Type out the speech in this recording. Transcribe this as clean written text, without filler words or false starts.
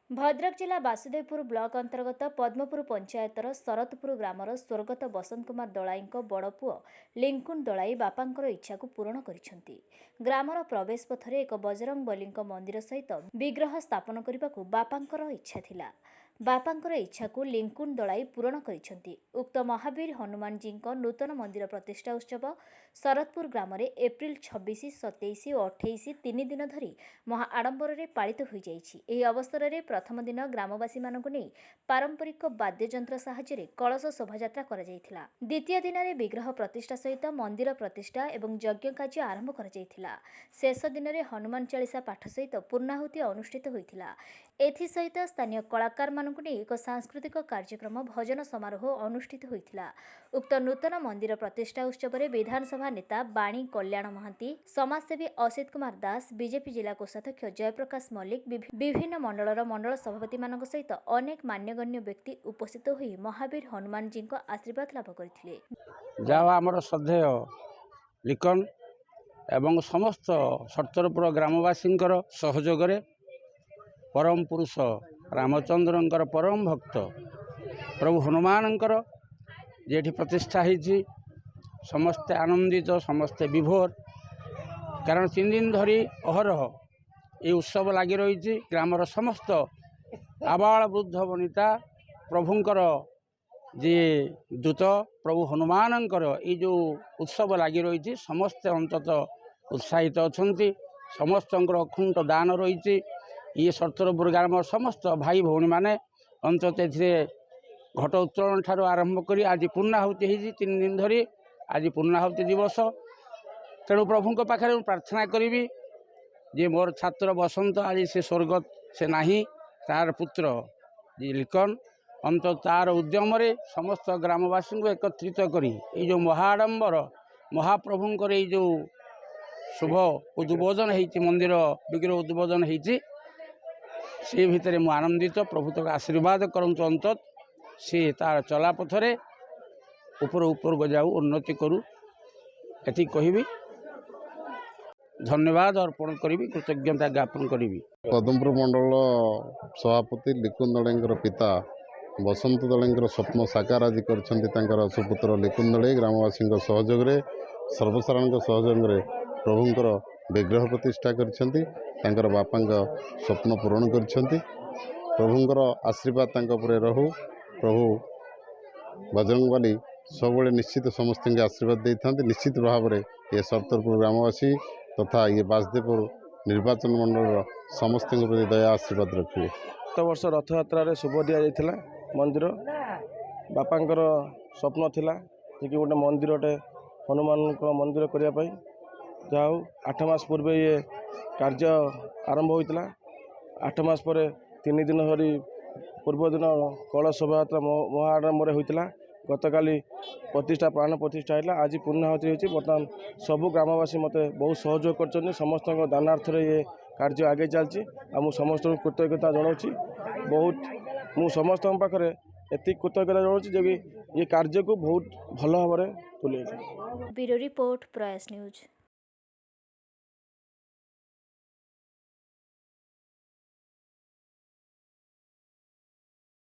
भद्रक जिला बासुदेवपुर ब्लॉक अंतर्गत पद्मपुर पंचायतर शरतपुर ग्रामर स्वर्गत बसंत कुमार दलाई बड़ पुओ लिंकुन दलाई बापांकर इच्छा को पूरण करिसेंती। ग्रामर प्रवेश पथरे एक बजरंग बली मंदिर सहित विग्रह स्थापन करने को बापांकर इच्छा थिला। बापांकर इच्छा को लिंकुन दलाई पूरण करिसेंती। उक्त महावीर हनुमान जी नूतन मंदिर प्रतिष्ठा उत्सव शरतपुर ग्राम एप्रिल 26, 27 और 28 तीन दिन धरी महा आडंबर में पालित हो जाइछि। एही अवसर में प्रथम दिन ग्रामवासी मानक नहीं पारंपरिक वाद्ययंत्र साहाय्य कलश शोभायात्रा करा जायथिला। द्वितीय दिन में विग्रह प्रतिष्ठा सहित मंदिर प्रतिष्ठा एवं यज्ञ कार्य आरंभ करा जायथिला। शेष दिन में हनुमान चालीसा पाठ सहित पूर्णाहुति अनुष्ठित होइथिला। एथि सहित स्थानीय कलाकार मानक नहीं एक सांस्कृतिक कार्यक्रम भजन समारोह अनुष्ठित होइथिला। उक्त नूतन मंदिर प्रतिष्ठा उत्सव में विधानसभा नेता बाणी कल्याण महांती, समाजसेवी असित कुमार दास, बीजेपी जिला कोषाध्यक्ष जयप्रकाश मल्लिक, विभिन्न मंडलर मंडल सभापति मानक सहित अनेक मान्यगण्य व्यक्ति उपस्थित होई महावीर हनुमान जी आशीर्वाद लाभ करथिले। जहाँ आमर श्रद्धेय लिकन एवं समस्त शरतपुर ग्रामवासी सहयोग परम पुरुष रामचंद्रंकर परम भक्त प्रभु हनुमानंकर जेठी प्रतिष्ठा होती समस्ते आनंदित समस्ते विभोर। कारण 3 दिन धरी अहरह ये उत्सव लगी रही। ग्रामर समस्त आबाल वृद्ध वनिता प्रभुंकर जे दूत प्रभु हनुमानंकर ये जो उत्सव लगी रही समस्ते अंतत उत्साहित अच्छा। समस्त अखुंट दान रही। ये शरतपुर ग्राम समस्त भाई भौणी माने अंतत घट उत्तोलन ठारू आरंभ करी आज पूर्णाहुति होती 3 दिन धरी। आज पूर्णाहुति दिवस तेणु प्रभु पाखे प्रार्थना करी जे मोर छात्र बसंत आज से स्वर्गत से नाही तार पुत्र जी लिकन अंत तार उद्यम समस्त ग्रामवासी को एकत्रित करी ये जो महाडंबर महाप्रभुंकर ये जो शुभ उद्बोधन होती मंदिर विग्रह उद्बोधन होती से भितर मु आनंदित। प्रभु तक आशीर्वाद करंतु अंतत सी तार चला पथरे ऊपर ऊपर को जाऊ उन्नति करू एति कहबी। धन्यवाद अर्पण करी कृतज्ञता ज्ञापन करी। पद्मपुर मंडल सभापति लिकुन दलाई पिता बसंत दलाई स्वप्न साकार आज कर सुपुत्र लिकुन दलाई ग्रामवासी सहयोग सर्वसाधारण सहयोग प्रभुंकर विग्रह प्रतिष्ठा कर बापा स्वप्न पूरण कर प्रभुंकर आशीर्वाद रहू। प्रभु बजरंगबली सब निश्चित समस्त आशीर्वाद दे था। निश्चित भाव में ये शरतपुर ग्रामवासी तथा ये बासुदेवपुर निर्वाचन मंडल समस्त प्रति दया आशीर्वाद रखिए। गत वर्ष रथ यात्रा शुभ दि जाइथिला मंदिर बापांकर स्वप्न थिला कि गोटे मंदिरटे हनुमान मंदिर करने जाऊ 8 मास पूर्व ये कार्य आरंभ होता। 8 मास पर 3 दिन धरी पूर्व दिन कलश शोभायात्रा महाआडंबर होता। गतकाली प्रतिष्ठा प्राण प्रतिष्ठा है। आज पूर्णाहुति होती। बर्तमान सबू ग्रामवासी मत बहुत सहयोग कर समस्त दानार्थ ये कार्य आगे चलती। समस्त कृतज्ञता जनाऊँ। बहुत मु समस्त पाखे एति कृतज्ञता जनाऊँ जे ये कार्य को बहुत भल भाव तुले। ब्यूरो रिपोर्ट प्रयास न्यूज।